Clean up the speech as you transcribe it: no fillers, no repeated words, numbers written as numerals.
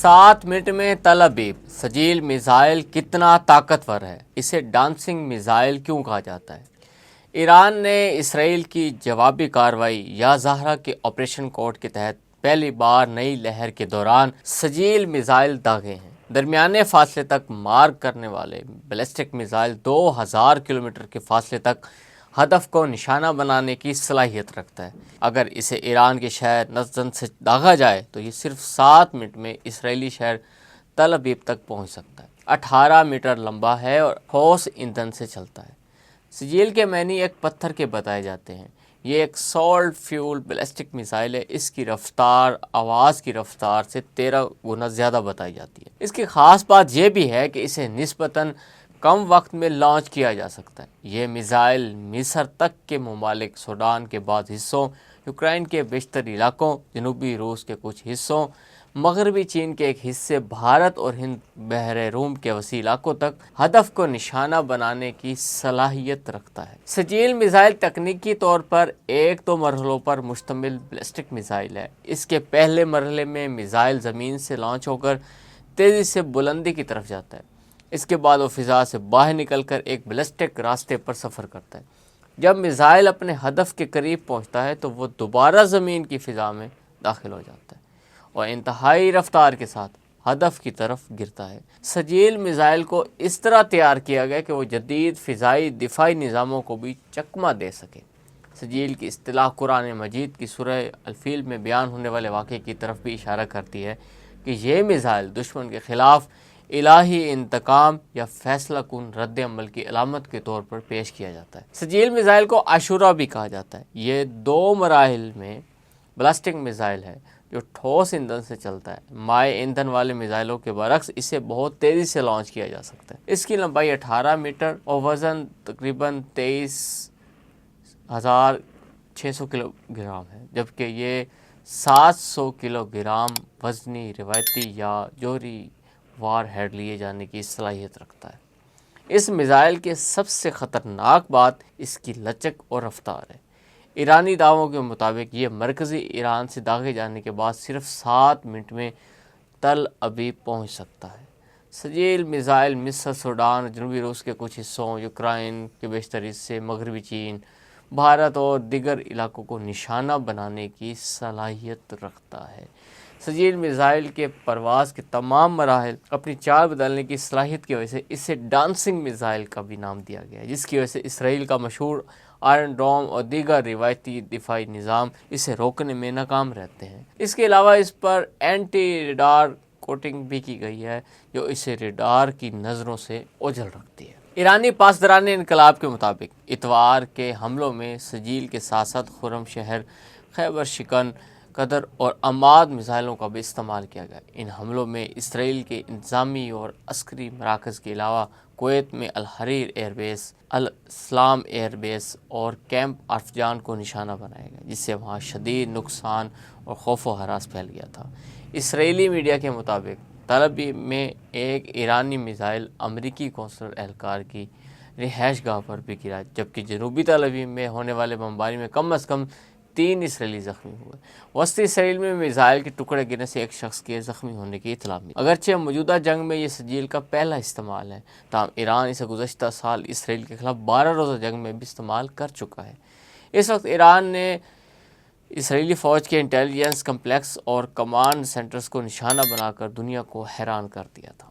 7 minute میں تل Aviv سجیل missile کتنا طاقتور ہے؟ اسے ڈانسنگ میزائل کیوں کہا جاتا ہے؟ ایران نے اسرائیل کی جوابی کارروائی یا زہرہ کے آپریشن کوڈ کے تحت پہلی بار نئی لہر کے دوران سجیل میزائل داغے ہیں۔ درمیانے فاصلے تک مار کرنے والے بیلسٹک میزائل 2000 کلومیٹر کے فاصلے تک ہدف کو نشانہ بنانے کی صلاحیت رکھتا ہے۔ اگر اسے ایران کے شہر نزدن سے داغا جائے تو یہ صرف 7 منٹ میں اسرائیلی شہر تل ابیب تک پہنچ سکتا ہے۔ 18 میٹر لمبا ہے اور ٹھوس ایندھن سے چلتا ہے۔ سجیل کے معنی ایک پتھر کے بتائے جاتے ہیں۔ یہ ایک سالٹ فیول بیلسٹک میزائل ہے۔ اس کی رفتار آواز کی رفتار سے 13 گنا زیادہ بتائی جاتی ہے۔ اس کی خاص بات یہ بھی ہے کہ اسے نسبتاً کم وقت میں لانچ کیا جا سکتا ہے۔ یہ میزائل مصر تک کے ممالک، سوڈان کے بعض حصوں، یوکرائن کے بیشتر علاقوں، جنوبی روس کے کچھ حصوں، مغربی چین کے ایک حصے، بھارت اور ہند بحر روم کے وسیع علاقوں تک ہدف کو نشانہ بنانے کی صلاحیت رکھتا ہے۔ سجیل میزائل تکنیکی طور پر 1-2 مرحلوں پر مشتمل بیلسٹک میزائل ہے۔ اس کے پہلے مرحلے میں میزائل زمین سے لانچ ہو کر تیزی سے بلندی کی طرف جاتا ہے۔ اس کے بعد وہ فضا سے باہر نکل کر ایک بیلسٹک راستے پر سفر کرتا ہے۔ جب میزائل اپنے ہدف کے قریب پہنچتا ہے تو وہ دوبارہ زمین کی فضا میں داخل ہو جاتا ہے اور انتہائی رفتار کے ساتھ ہدف کی طرف گرتا ہے۔ سجیل میزائل کو اس طرح تیار کیا گیا کہ وہ جدید فضائی دفاعی نظاموں کو بھی چکمہ دے سکے۔ سجیل کی اصطلاح قرآن مجید کی سورہ الفیل میں بیان ہونے والے واقعے کی طرف بھی اشارہ کرتی ہے کہ یہ میزائل دشمن کے خلاف الہی انتقام یا فیصلہ کن رد عمل کی علامت کے طور پر پیش کیا جاتا ہے۔ سجیل میزائل کو عاشورہ بھی کہا جاتا ہے۔ یہ 2 مراحل میں بیلسٹک میزائل ہے جو ٹھوس ایندھن سے چلتا ہے۔ مائع ایندھن والے میزائلوں کے برعکس اسے بہت تیزی سے لانچ کیا جا سکتا ہے۔ اس کی لمبائی 18 میٹر اور وزن تقریباً 23,600 کلو گرام ہے، جبکہ یہ 700 کلو گرام وزنی روایتی یا جوہری وار ہیڈ لیے جانے کی صلاحیت رکھتا ہے۔ اس میزائل کی سب سے خطرناک بات اس کی لچک اور رفتار ہے۔ ایرانی دعووں کے مطابق یہ مرکزی ایران سے داغے جانے کے بعد صرف 7 منٹ میں تل ابیب پہنچ سکتا ہے۔ سجیل میزائل مصر، سوڈان، جنوبی روس کے کچھ حصوں، یوکرائن کے بیشتر حصے، مغربی چین، بھارت اور دیگر علاقوں کو نشانہ بنانے کی صلاحیت رکھتا ہے۔ سجیل میزائل کے پرواز کے تمام مراحل اپنی چال بدلنے کی صلاحیت کی وجہ سے اسے ڈانسنگ میزائل کا بھی نام دیا گیا ہے، جس کی وجہ سے اسرائیل کا مشہور آئرن ڈوم اور دیگر روایتی دفاعی نظام اسے روکنے میں ناکام رہتے ہیں۔ اس کے علاوہ اس پر اینٹی ریڈار کوٹنگ بھی کی گئی ہے جو اسے ریڈار کی نظروں سے اوجھل رکھتی ہے۔ ایرانی پاسداران انقلاب کے مطابق اتوار کے حملوں میں سجیل کے ساتھ ساتھ خرم شہر، خیبر شکن، قدر اور عماد میزائلوں کا بھی استعمال کیا گیا۔ ان حملوں میں اسرائیل کے انتظامی اور عسکری مراکز کے علاوہ کویت میں الحریر ایئر بیس، الاسلام ایئر بیس اور کیمپ ارفجان کو نشانہ بنایا گیا، جس سے وہاں شدید نقصان اور خوف و ہراس پھیل گیا تھا۔ اسرائیلی میڈیا کے مطابق تل ابیب میں ایک ایرانی میزائل امریکی قونصل اہلکار کی رہائش گاہ پر بھی گرا، جبکہ جنوبی تل ابیب میں ہونے والے بمباری میں کم از کم 3 اسرائیلی زخمی ہوئے۔ وسطی اسرائیل میں میزائل کے ٹکڑے گرنے سے ایک شخص کے زخمی ہونے کی اطلاع ملی۔ اگرچہ موجودہ جنگ میں یہ سجیل کا پہلا استعمال ہے، تاہم ایران اسے گزشتہ سال اسرائیل کے خلاف 12 روزہ جنگ میں بھی استعمال کر چکا ہے۔ اس وقت ایران نے اسرائیلی فوج کے انٹیلیجنس کمپلیکس اور کمانڈ سینٹرز کو نشانہ بنا کر دنیا کو حیران کر دیا تھا۔